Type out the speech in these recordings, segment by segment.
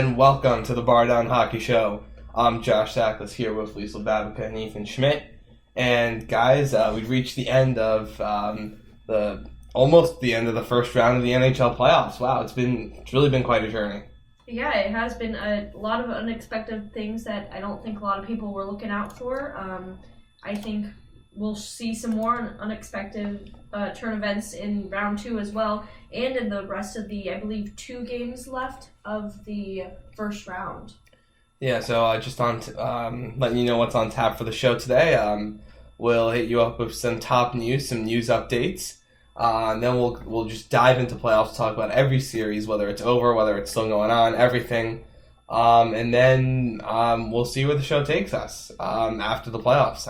and welcome to the Bar Down Hockey Show. I'm Josh Sackless here with Lisa Babica and Ethan Schmidt. And guys, we've reached the end of almost the end of the first round of the NHL playoffs. Wow, it's really been quite a journey. Yeah, it has been a lot of unexpected things that I don't think a lot of people were looking out for. I think we'll see some more unexpected turn events in round 2 as well, and in the rest of the, I believe, 2 games left of the first round. Yeah, so just on letting you know what's on tap for the show today. We'll hit you up with some top news, some news updates. And then we'll just dive into playoffs, talk about every series, whether it's over, whether it's still going on, everything. And then we'll see where the show takes us after the playoffs.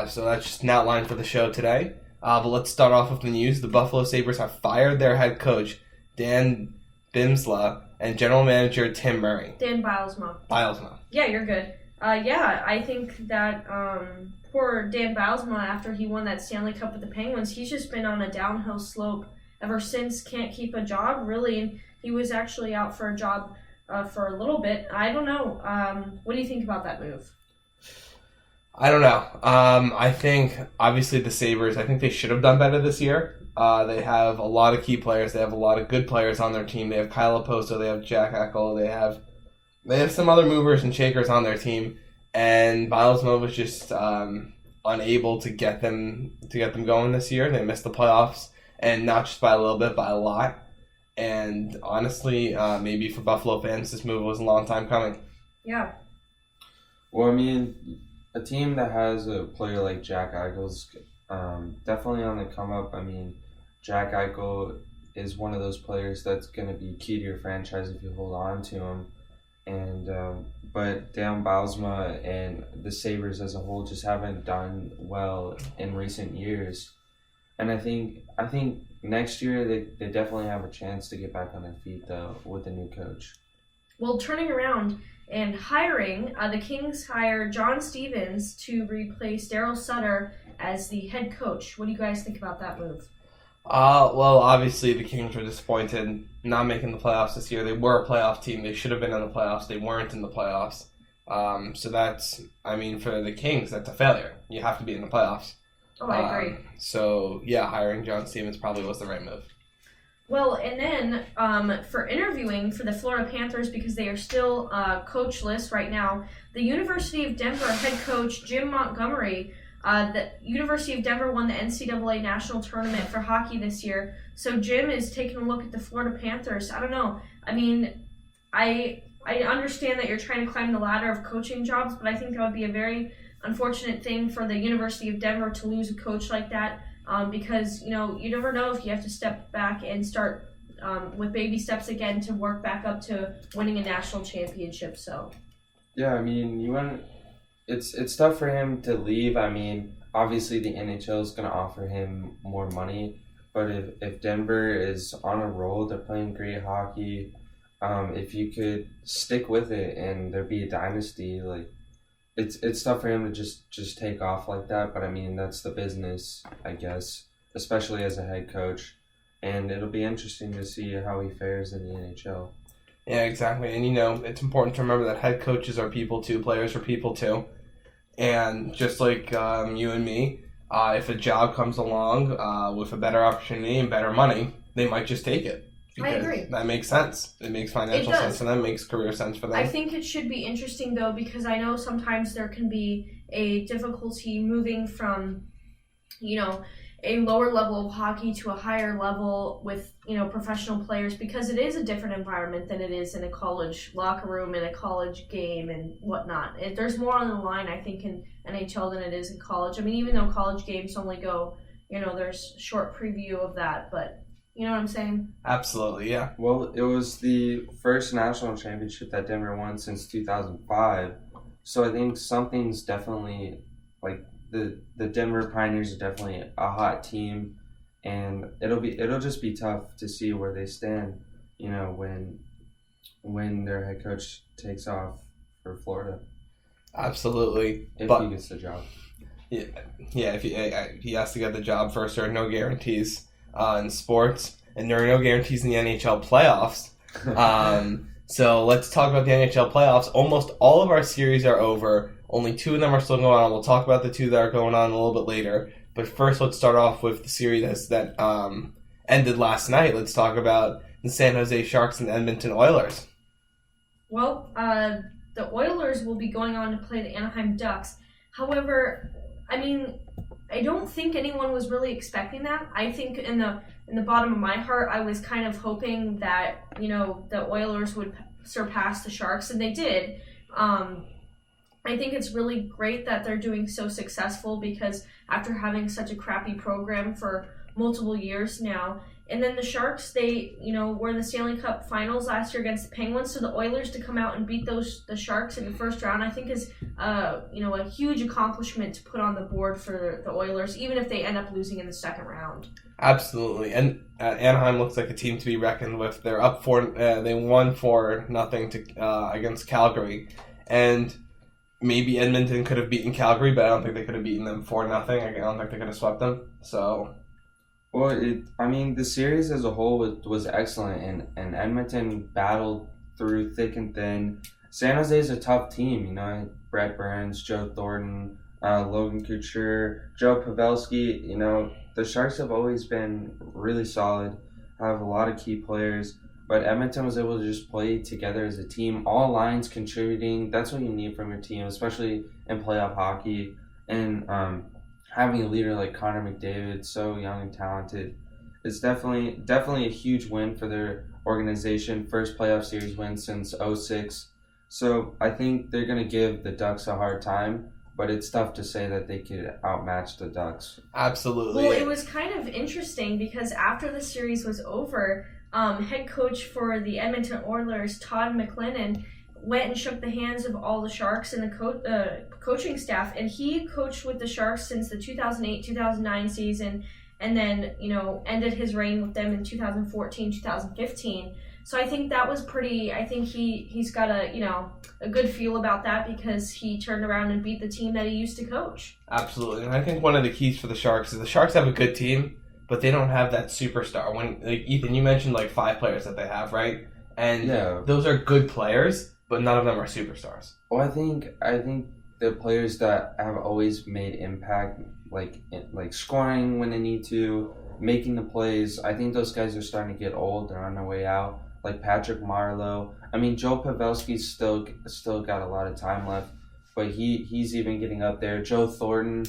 So that's just an outline for the show today. But let's start off with the news. The Buffalo Sabres have fired their head coach, Dan Bimsla, and general manager Tim Murray. Dan Bylsma. Yeah, you're good. I think that poor Dan Bylsma, after he won that Stanley Cup with the Penguins, he's just been on a downhill slope ever since. Can't keep a job, really. And he was actually out for a job for a little bit. I don't know. What do you think about that move? I don't know. I think, obviously, the Sabres, I think they should have done better this year. They have a lot of key players. They have a lot of good players on their team. They have Kyle Oposo. They have Jack Eichel. They have some other movers and shakers on their team. And Bylsma was just unable to get them going this year. They missed the playoffs, and not just by a little bit, by a lot. And honestly, maybe for Buffalo fans, this move was a long time coming. Yeah. Well, a team that has a player like Jack Eichel's definitely on the come up. Jack Eichel is one of those players that's going to be key to your franchise if you hold on to him. But Dan Bylsma and the Sabres as a whole just haven't done well in recent years. And I think next year they definitely have a chance to get back on their feet, though, with a new coach. Well, turning around and hiring, the Kings hire John Stevens to replace Daryl Sutter as the head coach. What do you guys think about that move? Well, obviously the Kings were disappointed not making the playoffs this year. They were a playoff team. They should have been in the playoffs. They weren't in the playoffs. So that's, for the Kings, that's a failure. You have to be in the playoffs. Oh, I agree. So, yeah, hiring John Stevens probably was the right move. Well, and then for interviewing for the Florida Panthers, because they are still coachless right now, the University of Denver head coach Jim Montgomery. The University of Denver won the NCAA National Tournament for hockey this year, so Jim is taking a look at the Florida Panthers. I don't know. I understand that you're trying to climb the ladder of coaching jobs, but I think that would be a very unfortunate thing for the University of Denver to lose a coach like that, because you never know if you have to step back and start with baby steps again to work back up to winning a national championship. So yeah, It's tough for him to leave. Obviously the NHL is going to offer him more money, but if Denver is on a roll, they're playing great hockey, if you could stick with it and there be a dynasty, it's tough for him to just take off like that. But that's the business, I guess, especially as a head coach, and it'll be interesting to see how he fares in the NHL. Yeah, exactly. And it's important to remember that head coaches are people too, players are people too. And just like you and me, if a job comes along with a better opportunity and better money, they might just take it. I agree. That makes sense. It makes financial sense for them. It makes career sense for them. I think it should be interesting, though, because I know sometimes there can be a difficulty moving from, a lower level of hockey to a higher level with, professional players, because it is a different environment than it is in a college locker room, in a college game and whatnot. There's more on the line, I think, in NHL than it is in college. Even though college games only go, there's short preview of that, but you know what I'm saying? Absolutely, yeah. Well, it was the first national championship that Denver won since 2005, so I think something's definitely, the Denver Pioneers are definitely a hot team, and it'll just be tough to see where they stand, when their head coach takes off for Florida. Absolutely. If he gets the job. Yeah. If he has to get the job first, there are no guarantees in sports, and there are no guarantees in the NHL playoffs. So let's talk about the NHL playoffs. Almost all of our series are over. Only 2 of them are still going on. We'll talk about the 2 that are going on a little bit later. But first, let's start off with the series that ended last night. Let's talk about the San Jose Sharks and Edmonton Oilers. Well, the Oilers will be going on to play the Anaheim Ducks. However, I mean, I don't think anyone was really expecting that. I think in the bottom of my heart, I was kind of hoping that, the Oilers would surpass the Sharks, and they did. I think it's really great that they're doing so successful because after having such a crappy program for multiple years now. And then the Sharks, they, were in the Stanley Cup Finals last year against the Penguins. So the Oilers to come out and beat the Sharks in the first round, I think is, a huge accomplishment to put on the board for the Oilers, even if they end up losing in the second round. Absolutely, and Anaheim looks like a team to be reckoned with. They're up they won 4-0 against Calgary, and maybe Edmonton could have beaten Calgary, but I don't think they could have beaten them 4-0. I don't think they could have swept them. So. Well, the series as a whole was excellent, and Edmonton battled through thick and thin. San Jose is a tough team, Brett Burns, Joe Thornton, Logan Couture, Joe Pavelski. The Sharks have always been really solid, have a lot of key players, but Edmonton was able to just play together as a team, all lines contributing. That's what you need from your team, especially in playoff hockey, and having a leader like Connor McDavid, so young and talented, is definitely a huge win for their organization. First playoff series win since 2006. So I think they're going to give the Ducks a hard time, but it's tough to say that they could outmatch the Ducks. Absolutely. Well, it was kind of interesting because after the series was over, head coach for the Edmonton Oilers, Todd McLennan, went and shook the hands of all the Sharks and the coaching staff, and he coached with the Sharks since the 2008-2009 season, and then ended his reign with them in 2014-2015. So I think that was pretty. I think he's got a good feel about that because he turned around and beat the team that he used to coach. Absolutely, and I think one of the keys for the Sharks is the Sharks have a good team, but they don't have that superstar. When Ethan, you mentioned 5 players that they have, right? And those are good players, but none of them are superstars. Well, I think the players that have always made impact, like scoring when they need to, making the plays, I think those guys are starting to get old. They're on their way out. Like Patrick Marleau. I mean, Joe Pavelski's still got a lot of time left, but he's even getting up there. Joe Thornton,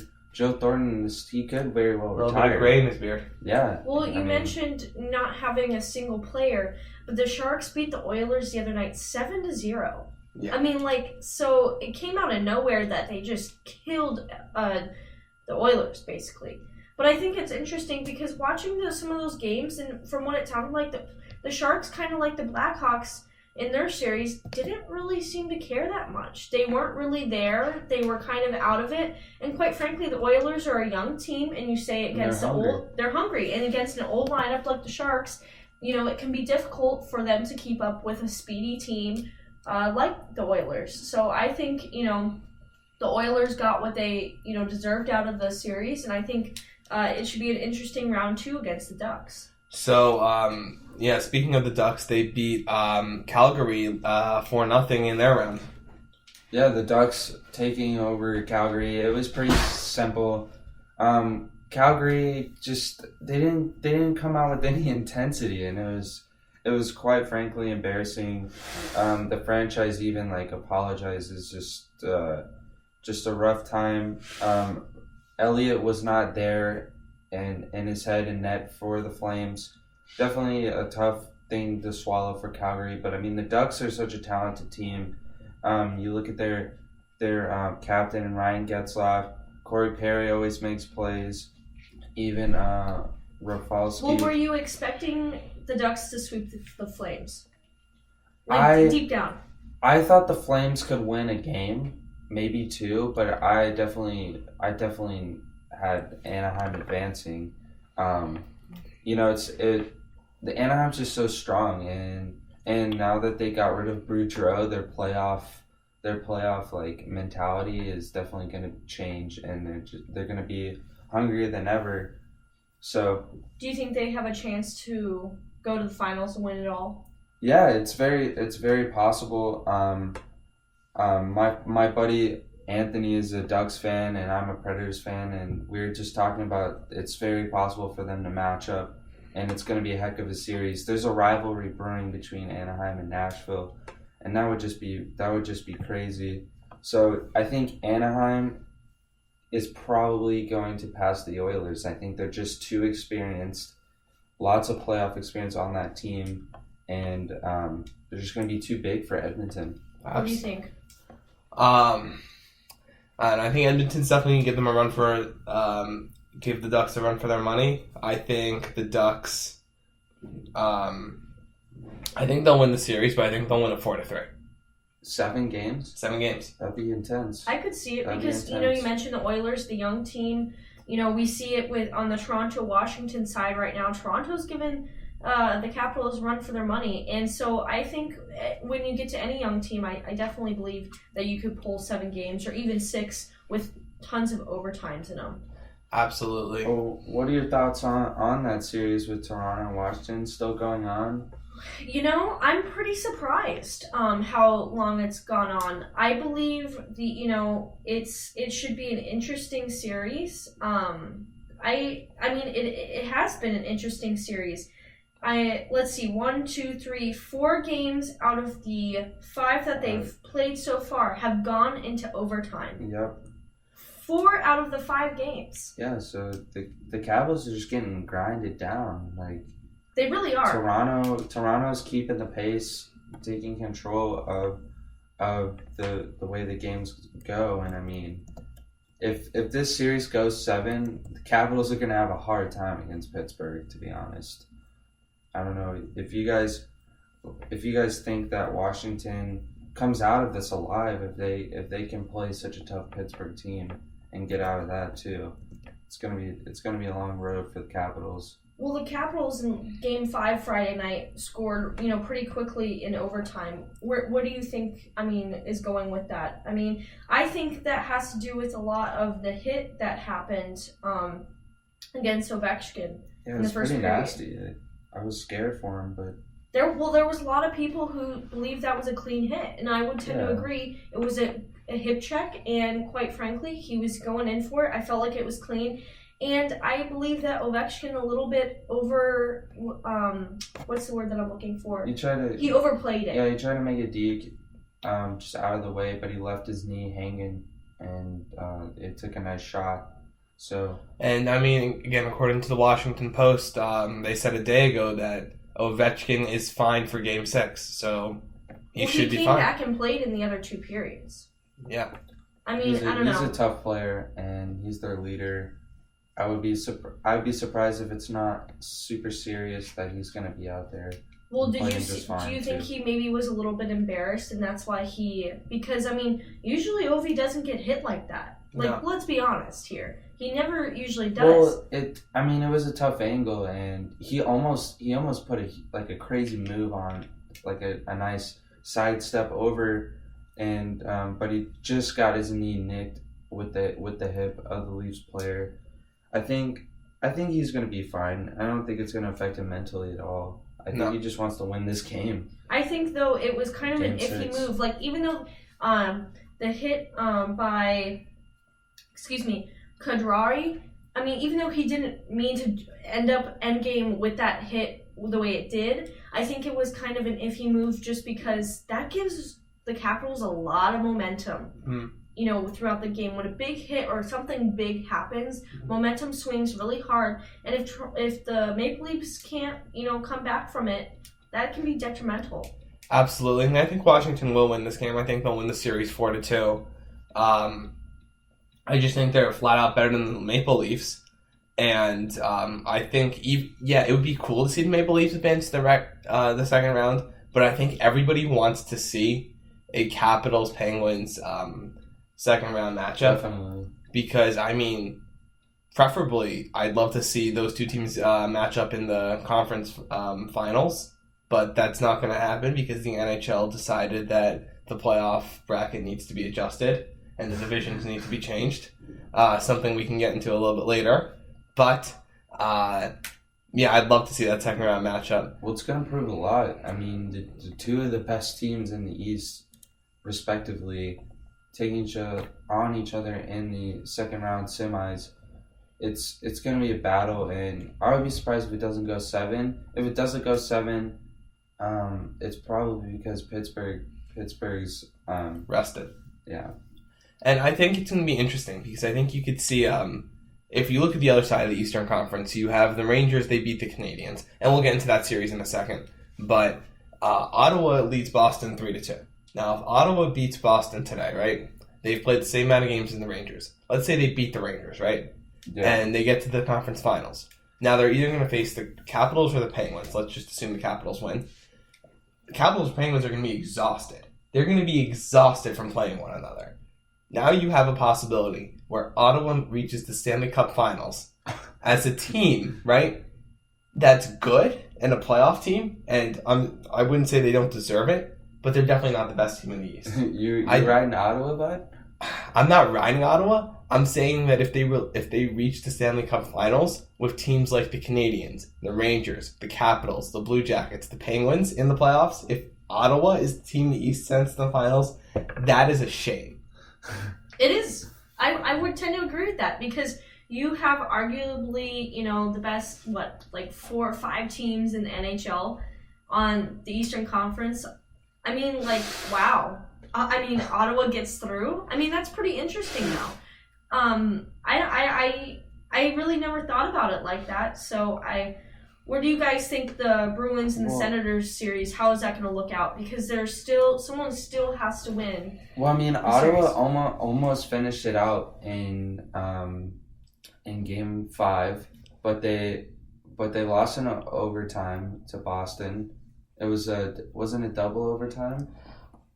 he could very well retire. A little bit of gray in his beard. Yeah. Well, you mentioned not having a single player, but the Sharks beat the Oilers the other night 7-0. Yeah. I mean, so it came out of nowhere that they just killed the Oilers, basically. But I think it's interesting because watching some of those games, and from what it sounded like, the Sharks, kind of like the Blackhawks in their series, didn't really seem to care that much. They weren't really there. They were kind of out of it. And quite frankly, the Oilers are a young team, and you say against they're hungry. And against an old lineup like the Sharks, it can be difficult for them to keep up with a speedy team like the Oilers. So I think, the Oilers got what they, deserved out of the series, and I think it should be an interesting round 2 against the Ducks. So, speaking of the Ducks, they beat Calgary 4-0 in their round. Yeah, the Ducks taking over Calgary. It was pretty simple. Calgary they didn't come out with any intensity, and it was quite frankly embarrassing. The franchise even apologizes. Just a rough time. Elliott was not there and in his head and net for the Flames. Definitely a tough thing to swallow for Calgary, but I mean the Ducks are such a talented team. You look at their captain Ryan Getzlaf, Corey Perry always makes plays, even Rafalski. Well, were you expecting the Ducks to sweep the Flames? Deep down. I thought the Flames could win a game, maybe 2, but I definitely had Anaheim advancing. The Anaheim's just so strong, and now that they got rid of Boudreau, their playoff mentality is definitely going to change, and they're going to be hungrier than ever. So, do you think they have a chance to go to the finals and win it all? Yeah, it's very possible. My buddy Anthony is a Ducks fan, and I'm a Predators fan, and we were just talking about it's very possible for them to match up, and it's going to be a heck of a series. There's a rivalry brewing between Anaheim and Nashville, and that would just be crazy. So I think Anaheim is probably going to pass the Oilers. I think they're just too experienced, lots of playoff experience on that team, and they're just going to be too big for Edmonton. What do you think? And I think Edmonton's definitely going to give them a run for, give the Ducks a run for their money. I think the Ducks, I think they'll win the series, but I think they'll win it 4-3. 7 games? 7 games. That'd be intense. I could see it That'd be because, intense. you mentioned the Oilers, the young team. We see it on the Toronto-Washington side right now. Toronto's given the Capitals a run for their money. And so I think when you get to any young team, I definitely believe that you could pull 7 games or even 6 with tons of overtimes in them. Absolutely. Well, what are your thoughts on that series with Toronto and Washington still going on? I'm pretty surprised how long it's gone on. I believe it should be an interesting series. It has been an interesting series. Let's see, 1, 2, 3, 4 games out of the 5 that they've played so far have gone into overtime. Yep. 4 out of the 5 games. Yeah, so the Capitals are just getting grinded down. Like, They really are. Toronto's keeping the pace, taking control of the way the games go, and I mean, if this series goes 7, the Capitals are gonna have a hard time against Pittsburgh. To be honest, I don't know if you guys think that Washington comes out of this alive if they can play such a tough Pittsburgh team and get out of that too. It's gonna be a long road for the Capitals. Well, the Capitals in Game 5 Friday night scored, pretty quickly in overtime. What do you think, is going with that? I think that has to do with a lot of the hit that happened against Ovechkin. Yeah, in it was the first pretty period. nasty. I was scared for him, but There was a lot of people who believed that was a clean hit, and I would tend to Yeah. agree. It was a hip check, and quite frankly, he was going in for it. I felt like it was clean. And I believe that Ovechkin a little bit over, what's the word that I'm looking for? he overplayed it. Yeah, he tried to make a deke, just out of the way, but he left his knee hanging, and it took a nice shot. So. And again, according to the Washington Post, they said a day ago that Ovechkin is fine for Game 6, so he should be fine. He came back and played in the other 2 periods. Yeah. I don't know. He's a tough player, and he's their leader. I would be surprised if it's not super serious that he's going to be out there. Well, do playing you just fine, think too. he maybe was a little bit embarrassed, and that's why because usually Ovi doesn't get hit like that. No. Let's be honest here. He never usually does. Well, it was a tough angle, and he almost put a crazy move on, like a nice sidestep over, and but he just got his knee nicked with the hip of the Leafs player. I think he's going to be fine. I don't think it's going to affect him mentally at all. I think he just wants to win this game. I think, though, it was kind of an Game iffy 6. move. Like, even though the hit by, Kadrari, even though he didn't mean to end up endgame with that hit the way it did, I think it was kind of an iffy move just because that gives the Capitals a lot of momentum. Throughout the game, when a big hit or something big happens, momentum swings really hard, and if the Maple Leafs can't, come back from it, that can be detrimental. Absolutely, and I think Washington will win this game. I think they'll win the series 4-2. I just think they're flat out better than the Maple Leafs, and I think it would be cool to see the Maple Leafs advance to the second round, but I think everybody wants to see a Capitals Penguins second round matchup. Definitely. Because preferably I'd love to see those two teams match up in the conference finals, but that's not going to happen because the NHL decided that the playoff bracket needs to be adjusted and the divisions need to be changed. Something we can get into a little bit later. But Yeah, I'd love to see that second round matchup. Well, it's going to prove a lot. I mean, the two of the best teams in the East, respectively, taking on each other in the second round semis. It's going to be a battle, and I would be surprised if it doesn't go 7. If it doesn't go 7, it's probably because Pittsburgh's Rested. yeah. And I think it's going to be interesting because I think you could see, if you look at the other side of the Eastern Conference, you have the Rangers, they beat the Canadiens. And we'll get into that series in a second. But Ottawa leads Boston 3-2. Now, if Ottawa beats Boston today, right, they've played the same amount of games as the Rangers. Let's say they beat the Rangers, right? Yeah. And they get to the conference finals. Now, they're either going to face the Capitals or the Penguins. Let's just assume the Capitals win. The Capitals and Penguins are going to be exhausted. They're going to be exhausted from playing one another. Now you have a possibility where Ottawa reaches the Stanley Cup Finals as a team, right? That's good and a playoff team, and I wouldn't say they don't deserve it, but they're definitely not the best team in the East. You're riding Ottawa, bud? I'm not riding Ottawa. I'm saying that if they reach the Stanley Cup Finals with teams like the Canadiens, the Rangers, the Capitals, the Blue Jackets, the Penguins in the playoffs, if Ottawa is the team in the East sends to the finals, that is a shame. It is. I would tend to agree with that because you have arguably, the best, 4 or 5 teams in the NHL on the Eastern Conference. I mean, wow. Ottawa gets through. I mean, that's pretty interesting now. I really never thought about it like that. So where do you guys think the Bruins and the Senators series, how is that going to look out? Because someone still has to win. Well, I mean, Ottawa almost finished it out in Game 5, but they lost in overtime to Boston. It wasn't it double overtime?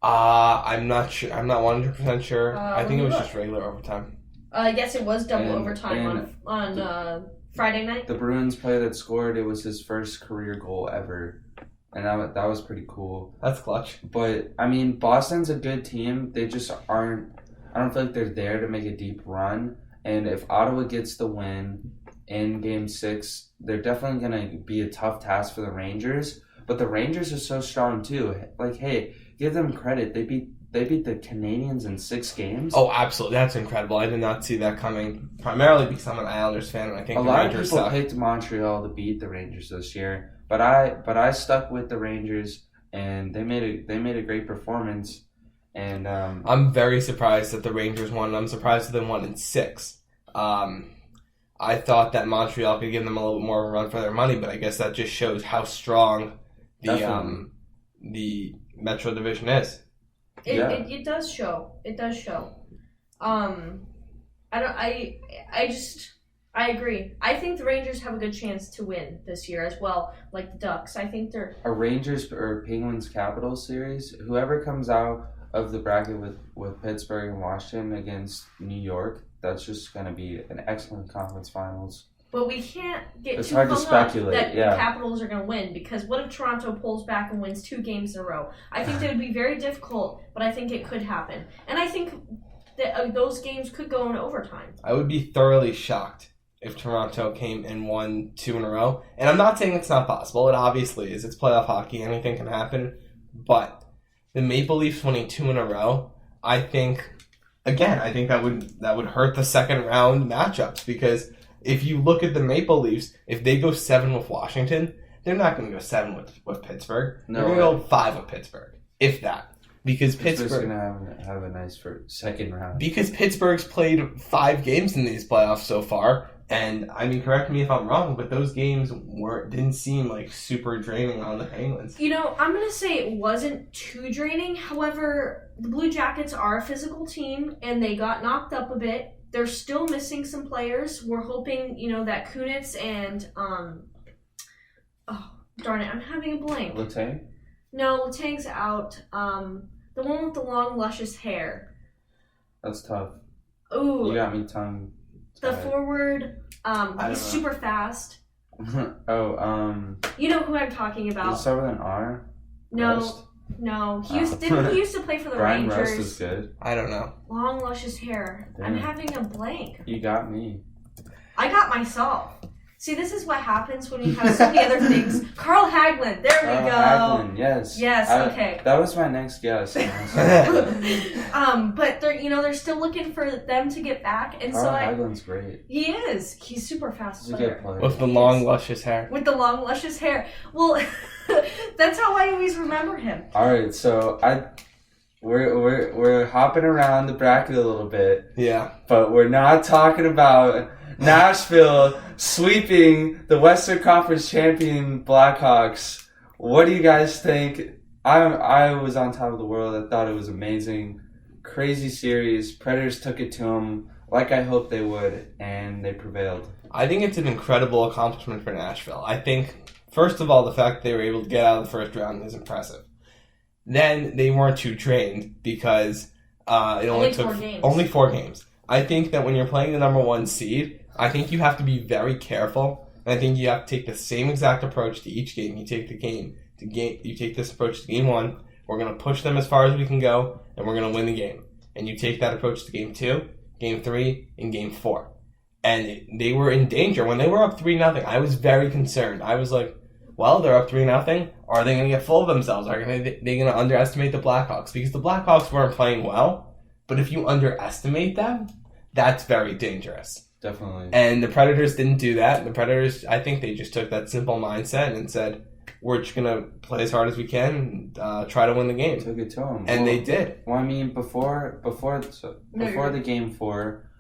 I'm not sure. I'm not 100% sure. I think it was just regular overtime. Yes, it was double overtime on Friday night. The Bruins player that scored, it was his first career goal ever, and that was pretty cool. That's clutch. But I mean, Boston's a good team. They just aren't. I don't feel like they're there to make a deep run. And if Ottawa gets the win in Game 6, they're definitely gonna be a tough task for the Rangers. But the Rangers are so strong too. Like, hey, give them credit. They beat the Canadiens in 6 games. Oh, absolutely. That's incredible. I did not see that coming, primarily because I'm an Islanders fan, and I think a the lot Rangers of people suck. picked Montreal to beat the Rangers this year, but I stuck with the Rangers, and they made a great performance. And I'm very surprised that the Rangers won. I'm surprised that they won in 6. I thought that Montreal could give them a little bit more of a run for their money, but I guess that just shows how strong the Metro Division is. It does show. It does show. I agree. I think the Rangers have a good chance to win this year as well, like the Ducks. I think they're a Rangers or Penguins Capitals series. Whoever comes out of the bracket with Pittsburgh and Washington against New York, that's just going to be an excellent conference finals. But we can't get it's too hard hung to speculate, up that yeah. the Capitals are going to win, because what if Toronto pulls back and wins 2 games in a row? I think that would be very difficult, but I think it could happen. And I think that those games could go in overtime. I would be thoroughly shocked if Toronto came and won 2 in a row. And I'm not saying it's not possible. It obviously is. It's playoff hockey. Anything can happen. But the Maple Leafs winning 2 in a row, I think that would hurt the second round matchups, because if you look at the Maple Leafs, if they go 7 with Washington, they're not going to go 7 with Pittsburgh. No, they're going to go 5 with Pittsburgh, if that. Because Pittsburgh's going to have a nice second round. Because Pittsburgh's played 5 games in these playoffs so far, and I mean, correct me if I'm wrong, but those games didn't seem like super draining on the Penguins. I'm going to say it wasn't too draining. However, the Blue Jackets are a physical team, and they got knocked up a bit. They're still missing some players. We're hoping, that Kunitz and, oh, darn it, I'm having a blank. Letang? No, Letang's out. The one with the long, luscious hair. That's tough. Ooh. You got me tongue. The forward, don't he's know. super fast. Oh, You know who I'm talking does it about. start with an R? No, Rust? no. He Oh. used to play for the Brian Rangers. Rust is good. I don't know. Long, luscious hair. I'm Damn. having a blank. You got me. I got myself. See, this is what happens when we have so many other things. Carl Hagelin. There we go. Hagelin, yes. Yes. Okay. That was my next guess. But they're still looking for them to get back, and Carl so Hagelin's great. he is. He's super fast He's a player. good player. With the long, luscious hair. With the long, luscious hair. Well, that's how I always remember him. All right, so we're hopping around the bracket a little bit, Yeah. but we're not talking about Nashville sweeping the Western Conference champion Blackhawks. What do you guys think? I was on top of the world. I thought it was amazing. Crazy series. Predators took it to them like I hoped they would, and they prevailed. I think it's an incredible accomplishment for Nashville. I think, first of all, the fact that they were able to get out of the first round is impressive. Then they weren't too drained because it only took 4 games. only 4 games. I think that when you're playing the number 1 seed, I think you have to be very careful. And I think you have to take the same exact approach to each game. You take you take this approach to game 1. We're going to push them as far as we can go, and we're going to win the game. And you take that approach to game 2, game 3, and game 4. And they were in danger when they were up 3-0. I was very concerned. I was like, well, they're up 3-0. Are they going to get full of themselves? Are they going to underestimate the Blackhawks? Because the Blackhawks weren't playing well, but if you underestimate them, that's very dangerous. Definitely. And the Predators didn't do that. The Predators, I think they just took that simple mindset and said, we're just going to play as hard as we can and try to win the game. Took it to them. And they did. Well, I mean, before the game 4,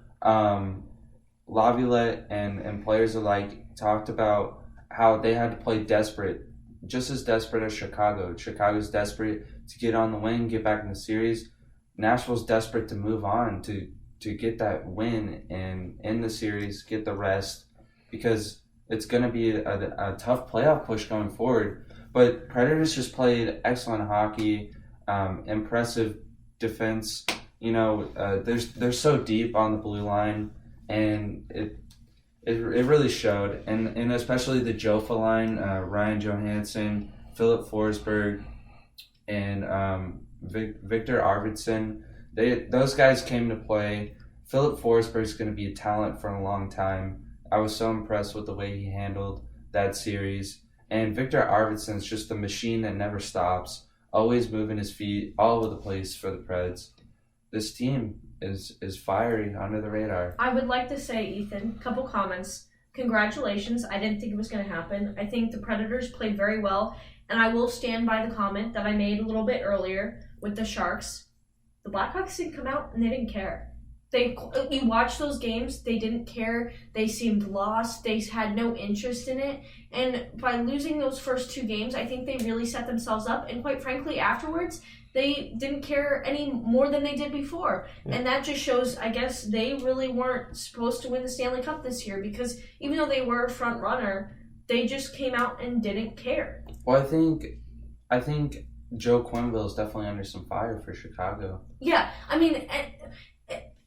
Laviolette and players alike talked about how they had to play desperate, just as desperate as Chicago. Chicago's desperate to get on the win, get back in the series. Nashville's desperate to move on, to get that win and end the series, get the rest, because it's going to be a tough playoff push going forward. But Predators just played excellent hockey, impressive defense. You know, they're so deep on the blue line, and it really showed. And especially the Jofa line, Ryan Johansson, Philip Forsberg, and Victor Arvidsson. Those guys came to play. Philip Forsberg is going to be a talent for a long time. I was so impressed with the way he handled that series. And Victor Arvidsson's just a machine that never stops, always moving his feet all over the place for the Preds. This team is fiery under the radar. I would like to say, Ethan, a couple comments. Congratulations. I didn't think it was going to happen. I think the Predators played very well, and I will stand by the comment that I made a little bit earlier with the Sharks. The Blackhawks didn't come out and they didn't care. You watch those games, they didn't care. They seemed lost. They had no interest in it. And by losing those first 2 games, I think they really set themselves up. And quite frankly, afterwards, they didn't care any more than they did before. Yeah. And that just shows, I guess, they really weren't supposed to win the Stanley Cup this year, because even though they were a front runner, they just came out and didn't care. Well, I think Joe Quenneville is definitely under some fire for Chicago. Yeah, I mean,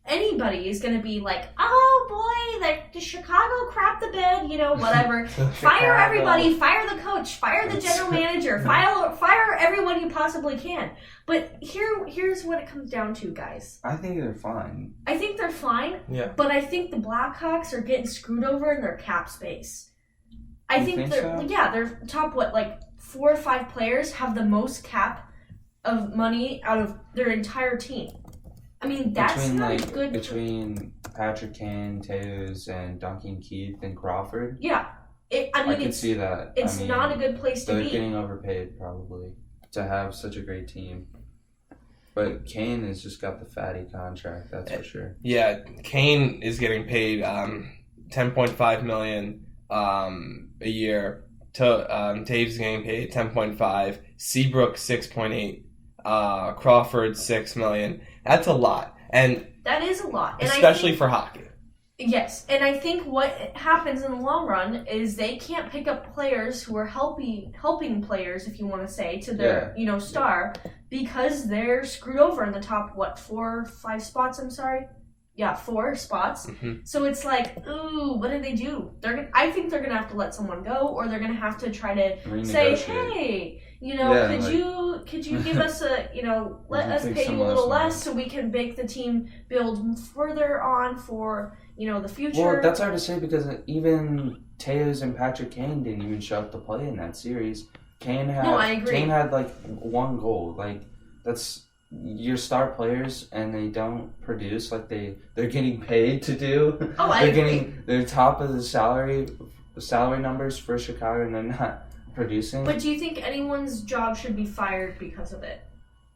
anybody is going to be like, oh boy, like, the Chicago crap the bed, you know, whatever. Fire everybody, fire the coach, fire the general manager, fire everyone you possibly can. But here's what it comes down to, guys. I think they're fine. I think they're fine, yeah. But I think the Blackhawks are getting screwed over in their cap space. I think they're, so? Yeah, their top, 4 or 5 players have the most cap of money out of their entire team. I mean, that's not good. Between Patrick Kane, Teus, and Duncan Keith and Crawford. Yeah, I could see that. It's not a good place to be. They're getting overpaid probably to have such a great team. But Kane has just got the fatty contract, that's for sure. Yeah, Kane is getting paid $10.5 million a year. Taves is getting paid $10.5. Seabrook $6.8. Crawford $6 million. That's a lot, and that is a lot, and especially for hockey. Yes, and I think what happens in the long run is they can't pick up players who are helping players, if you want to say, to their star, because they're screwed over in the top 4 or 5 spots. I'm sorry. Yeah, 4 spots. Mm-hmm. So it's like, ooh, what do they do? I think they're gonna have to let someone go, or they're gonna have to try to say, hey, could you give us let us pay you a little less so we can make the team build further on for the future. Well, that's hard to say because even Tejas and Patrick Kane didn't even show up to play in that series. Kane had No, I agree. Kane had like one goal. Like that's your star players, and they don't produce like they're getting paid to do. Oh, I agree. They're top of the salary numbers for Chicago, and they're not producing. But do you think anyone's job should be fired because of it?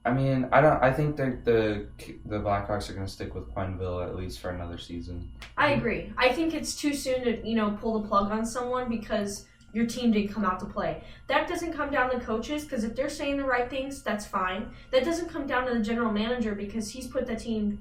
I mean, I think that the Blackhawks are going to stick with Quenneville at least for another season. I agree. I think it's too soon to pull the plug on someone because your team didn't come out to play. That doesn't come down to coaches because if they're saying the right things, that's fine. That doesn't come down to the general manager because he's put the team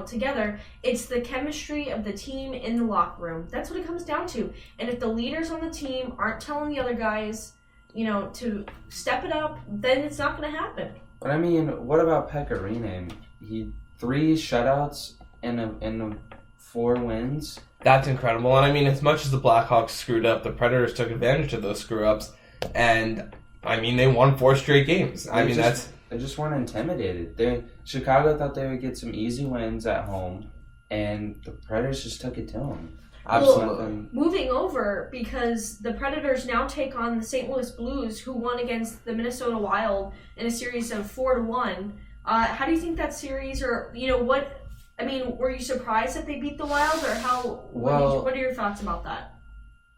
together. It's the chemistry of the team in the locker room. That's what it comes down to. And if the leaders on the team aren't telling the other guys, to step it up, then it's not going to happen. But I mean, what about Pekka Rinne? He 3 shutouts in 4 wins. That's incredible. And I mean, as much as the Blackhawks screwed up, the Predators took advantage of those screw-ups. And, I mean, they won 4 straight games. They just weren't intimidated. Chicago thought they would get some easy wins at home, and the Predators just took it to them. Absolutely. Well, moving over, because the Predators now take on the St. Louis Blues, who won against the Minnesota Wild in a series of 4-1. How do you think that series, or, what... I mean, were you surprised that they beat the Wild, or how? What are your thoughts about that?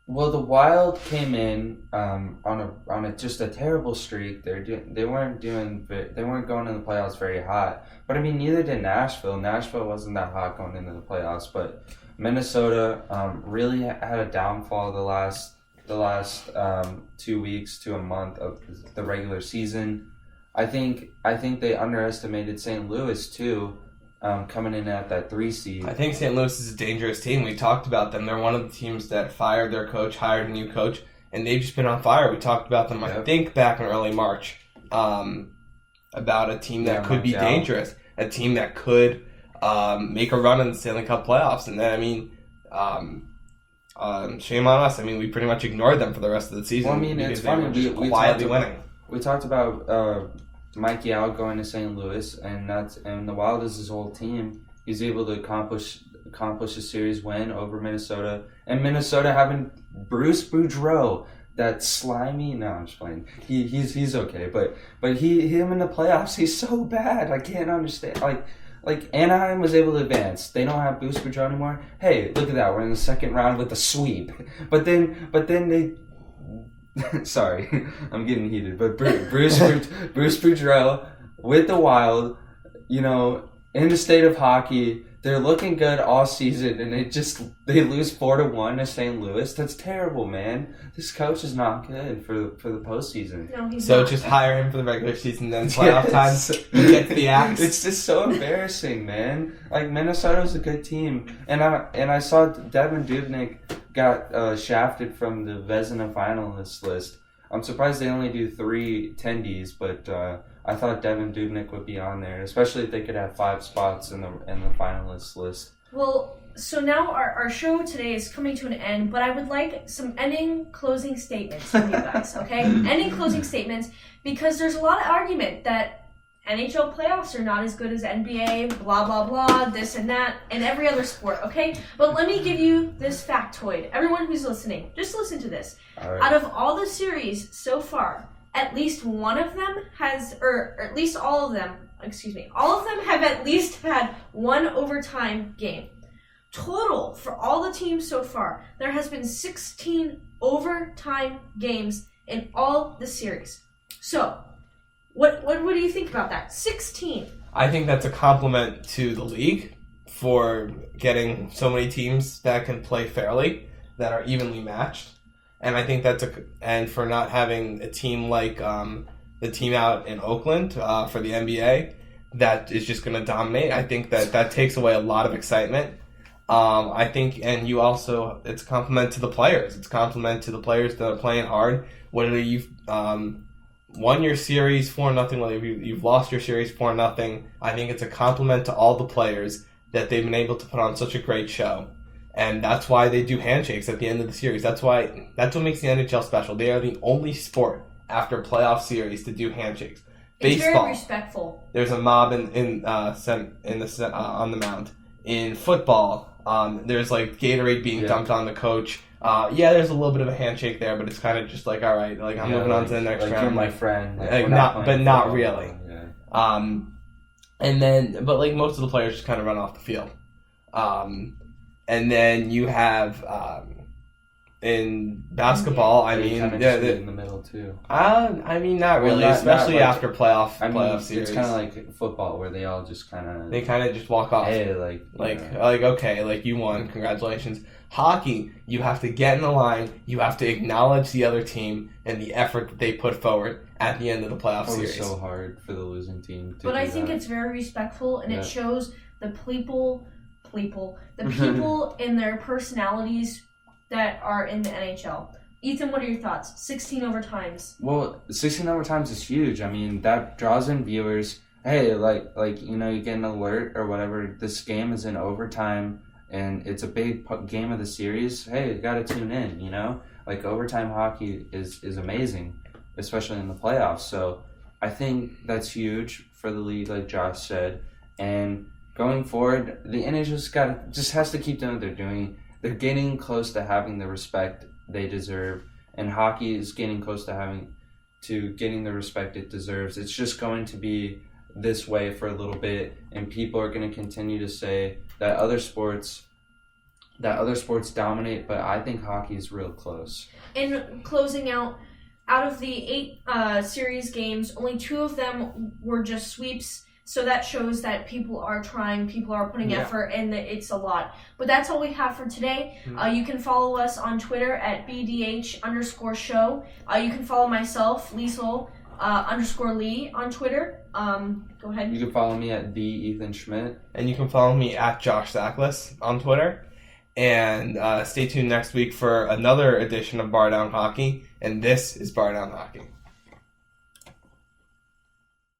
Well, the Wild came in on just a terrible streak. They weren't going into the playoffs very hot. But I mean, neither did Nashville. Nashville wasn't that hot going into the playoffs. But Minnesota really had a downfall the last 2 weeks to a month of the regular season. I think they underestimated St. Louis too. Coming in at that 3 seed. I think St. Louis is a dangerous team. We talked about them. They're one of the teams that fired their coach, hired a new coach, and they've just been on fire. We talked about them, I think, back in early March, about a team that could be dangerous, a team that could make a run in the Stanley Cup playoffs. And then, I mean, shame on us. I mean, we pretty much ignored them for the rest of the season. Well, I mean, it's funny. We quietly winning. We talked about Mike Yao going to St. Louis, and the Wild is his whole team. He's able to accomplish a series win over Minnesota, and Minnesota having Bruce Boudreau, that slimy. No, I'm just playing. He's okay, but him in the playoffs, he's so bad. I can't understand. Like Anaheim was able to advance. They don't have Bruce Boudreau anymore. Hey, look at that. We're in the second round with a sweep. But then they. Sorry, I'm getting heated. But Bruce Boudreau with the Wild, in the state of hockey, they're looking good all season, and they lose 4-1 to St. Louis. That's terrible, man. This coach is not good for the postseason. No, he's so not. Just hire him for the regular season, then playoff time, he gets the axe. It's just so embarrassing, man. Like, Minnesota's a good team, and I saw Devin Dubnyk got shafted from the Vezina finalist list. I'm surprised they only do 3 attendees, but I thought Devin Dubnyk would be on there, especially if they could have 5 spots in the finalist list. Well, so now our show today is coming to an end, but I would like some closing statements from you guys, okay? Ending closing statements, because there's a lot of argument that NHL playoffs are not as good as NBA, blah, blah, blah, this and that, and every other sport, okay? But let me give you this factoid. Everyone who's listening, just listen to this. All right. Out of all the series so far, at least one of them has, or at least all of them have at least had one overtime game. Total, for all the teams so far, there has been 16 overtime games in all the series. So, what do you think about that? 16. I think that's a compliment to the league for getting so many teams that can play fairly, that are evenly matched. And I think and for not having a team like the team out in Oakland for the NBA that is just going to dominate. I think that takes away a lot of excitement. I think, and you also, it's a compliment to the players. It's a compliment to the players that are playing hard. Whether you've won your series 4-0, whether you've lost your series 4-0, I think it's a compliment to all the players that they've been able to put on such a great show. And that's why they do handshakes at the end of the series. That's what makes the NHL special. They are the only sport after playoff series to do handshakes. It's Baseball, very respectful. there's a mob on the mound. In football, There's like Gatorade being Yeah. dumped on the coach. There's a little bit of a handshake there, but it's kind of just like, all right, like I'm moving on to the next like round. You're my friend. Like, we're not- playing but not football. really. Yeah. And then, but like most of the players just kind of run off the field. And then you have in basketball. I They mean, kinda yeah, just meet in the middle too. I mean, not Well, really, not especially like- after playoff I mean, playoff series. it's kind of like football where they all just kind of They kind of just walk off. hey, Like okay, like you won, congratulations. Hockey, you have to get in the line, you have to acknowledge the other team and the effort that they put forward at the end of the playoff It was series. so hard for the losing team. But do I think that. it's very respectful, and Yeah. it shows the people and their personalities that are in the NHL. Ethan, what are your thoughts? 16 overtimes. Well, 16 overtimes is huge. I mean, that draws in viewers. Hey, like you know, you get an alert or whatever. This game is in overtime, and it's a big game of the series. Hey, you gotta tune in. You know, like overtime hockey is amazing, especially in the playoffs. So I think that's huge for the league, like Josh said. And going forward, the NHL just has to keep doing what they're doing. They're getting close to having the respect they deserve, and hockey is getting close to getting the respect it deserves. It's just going to be this way for a little bit, and people are going to continue to say that other sports dominate, but I think hockey is real close. In closing out of the 8 series games, only 2 of them were just sweeps. So that shows that people are trying, people are putting Yeah. effort, and that it's a lot. But that's all we have for today. You can follow us on Twitter at BDH_show. You can follow myself, Liesel _Lee on Twitter. Go ahead. You can follow me at the Ethan Schmidt. And you can follow me at Josh Sacklis on Twitter. And stay tuned next week for another edition of Bar Down Hockey. And this is Bar Down Hockey.